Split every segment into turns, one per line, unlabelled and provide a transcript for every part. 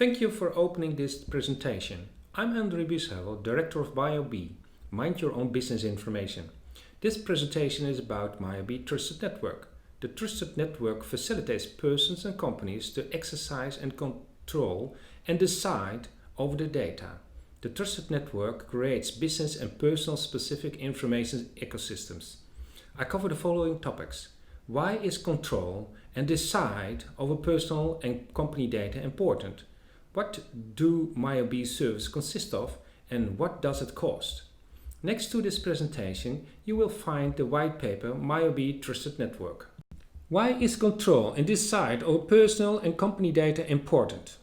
Thank you for opening this presentation. I'm Biesheuvel, Director of MYOBI, Mind Your Own Business Information. This presentation is about MYOBI Trusted Network. The Trusted Network facilitates persons and companies to exercise and control and decide over the data. The Trusted Network creates business and personal specific information ecosystems. I cover the following topics. Why is control and decide over personal and company data important? What do MYOBI services consist of and what does it cost? Next to this presentation you will find the white paper MYOBI Trusted Network. Why is control and decide over personal and company data important?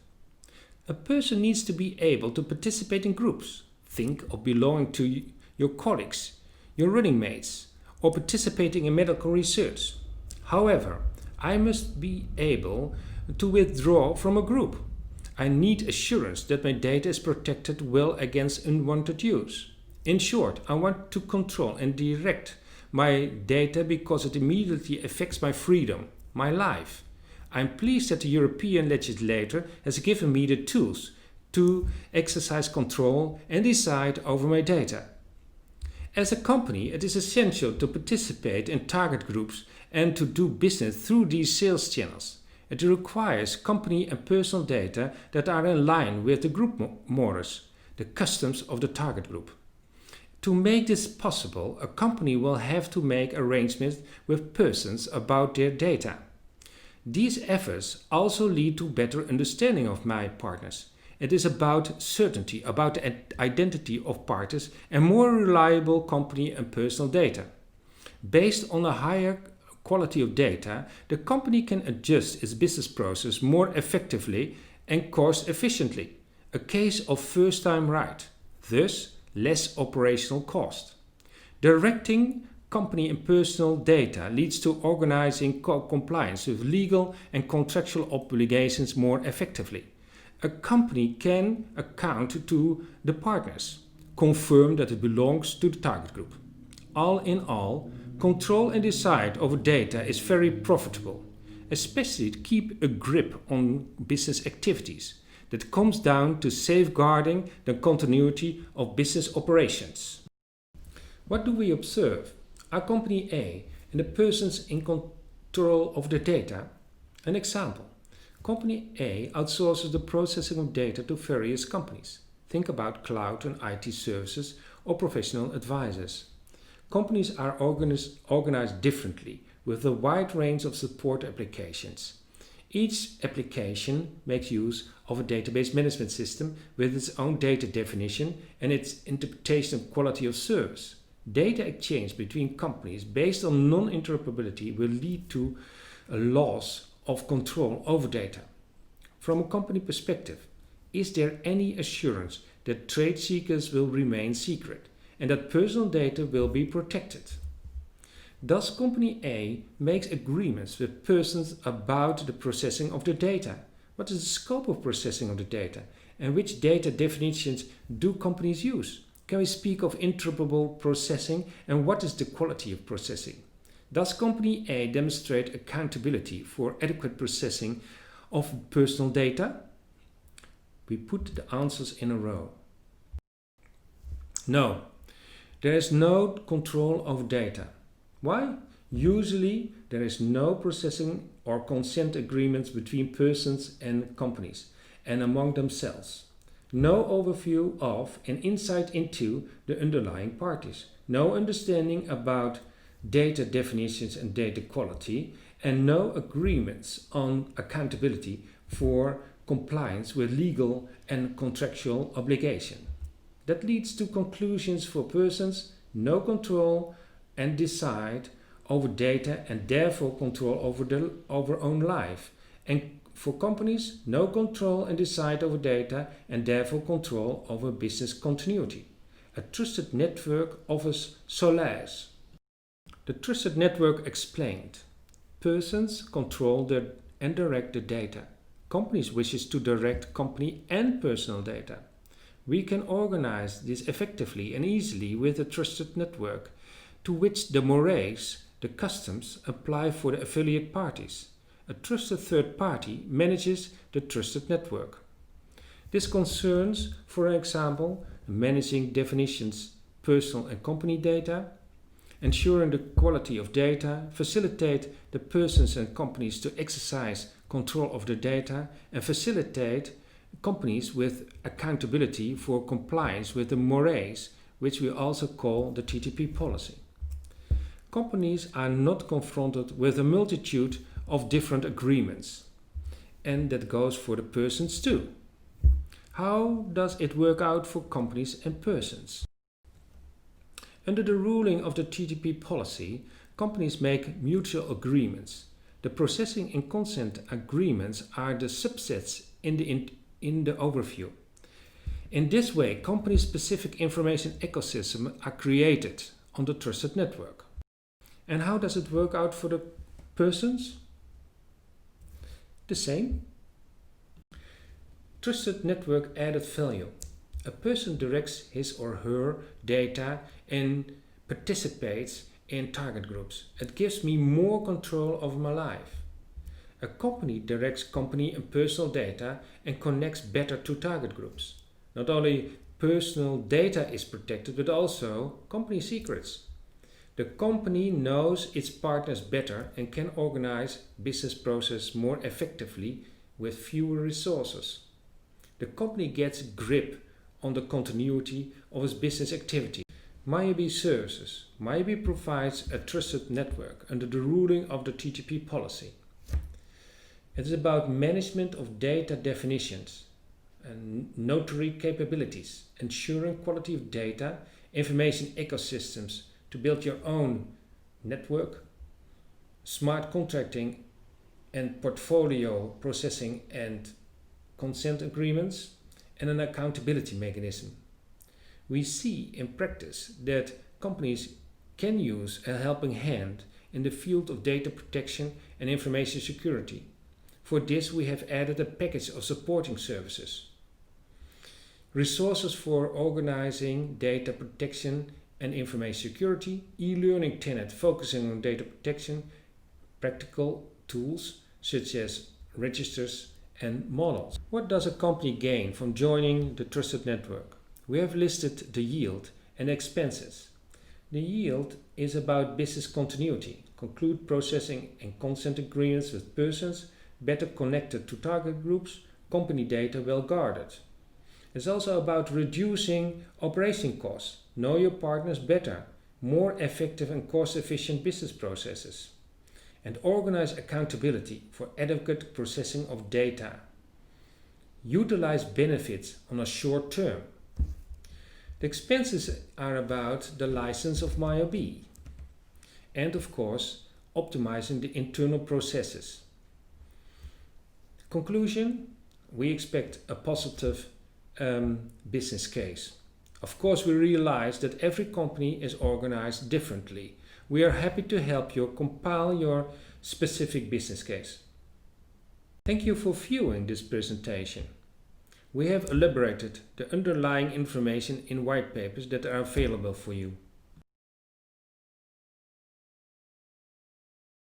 A person needs to be able to participate in groups. Think of belonging to your colleagues, your running mates, or participating in medical research. However, I must be able to withdraw from a group. I need assurance that my data is protected well against unwanted use. In short, I want to control and direct my data because it immediately affects my freedom, my life. I'm pleased that the European legislator has given me the tools to exercise control and decide over my data. As a company, it is essential to participate in target groups and to do business through these sales channels. It requires company and personal data that are in line with the group mores, the customs of the target group. To make this possible, a company will have to make arrangements with persons about their data. These efforts also lead to better understanding of my partners. It is about certainty about the identity of parties and more reliable company and personal data. Based on a higher quality of data, the company can adjust its business process more effectively and cost efficiently. A case of first time right, thus less operational cost. Directing company and personal data leads to organizing compliance with legal and contractual obligations more effectively. A company can account to the partners, confirm that it belongs to the target group. All in all, control and decide over data is very profitable, especially to keep a grip on business activities. That comes down to safeguarding the continuity of business operations. What do we observe? Our company A and the persons in control of the data. An example. Company A outsources the processing of data to various companies. Think about cloud and IT services or professional advisors. Companies are organized differently with a wide range of support applications. Each application makes use of a database management system with its own data definition and its interpretation of quality of service. Data exchange between companies based on non-interoperability will lead to a loss of control over data. From a company perspective, is there any assurance that trade secrets will remain secret and that personal data will be protected? Does company A make agreements with persons about the processing of the data? What is the scope of processing of the data? And which data definitions do companies use? Can we speak of interoperable processing and what is the quality of processing? Does company A demonstrate accountability for adequate processing of personal data? We put the answers in a row. No, there is no control of data. Why? Usually there is no processing or consent agreements between persons and companies and among themselves. No overview of and insight into the underlying parties. No understanding about data definitions and data quality, and no agreements on accountability for compliance with legal and contractual obligation. That leads to conclusions for persons, no control and decide over data and therefore control over own life. And for companies, no control and decide over data and therefore control over business continuity. A trusted network offers solace. The trusted network explained. Persons control and direct the data. Companies wishes to direct company and personal data. We can organize this effectively and easily with a trusted network to which the mores, the customs, apply for the affiliate parties. A trusted third party manages the trusted network. This concerns, for example, managing definitions, personal and company data, ensuring the quality of data, facilitate the persons and companies to exercise control of the data, and facilitate companies with accountability for compliance with the mores, which we also call the TTP policy. Companies are not confronted with a multitude of different agreements, and that goes for the persons too. How does it work out for companies and persons? Under the ruling of the TTP policy, companies make mutual agreements. The processing and consent agreements are the subsets in the overview. In this way, company-specific information ecosystems are created on the trusted network. And how does it work out for the persons? The same. Trusted network added value. A person directs his or her data and participates in target groups. It gives me more control over my life. A company directs company and personal data and connects better to target groups. Not only personal data is protected, but also company secrets. The company knows its partners better and can organize business process more effectively with fewer resources. The company gets grip on the continuity of its business activity. MYOBI services. MYOBI provides a trusted network under the ruling of the TTP policy. It is about management of data definitions and notary capabilities, ensuring quality of data, information ecosystems to build your own network, smart contracting and portfolio processing and consent agreements, and an accountability mechanism. We see in practice that companies can use a helping hand in the field of data protection and information security. For this, we have added a package of supporting services. Resources for organizing data protection and information security, e-learning tenet focusing on data protection, practical tools such as registers and models. What does a company gain from joining the trusted network? We have listed the yield and expenses. The yield is about business continuity, conclude processing and consent agreements with persons, better connected to target groups, company data well guarded. It's also about reducing operation costs, know your partners better, more effective and cost-efficient business processes, and organize accountability for adequate processing of data. Utilize benefits on a short term. The expenses are about the license of MYOBI and, of course, optimizing the internal processes. Conclusion, we expect a positive business case. Of course, we realize that every company is organized differently. We are happy to help you compile your specific business case. Thank you for viewing this presentation. We have elaborated the underlying information in white papers that are available for you.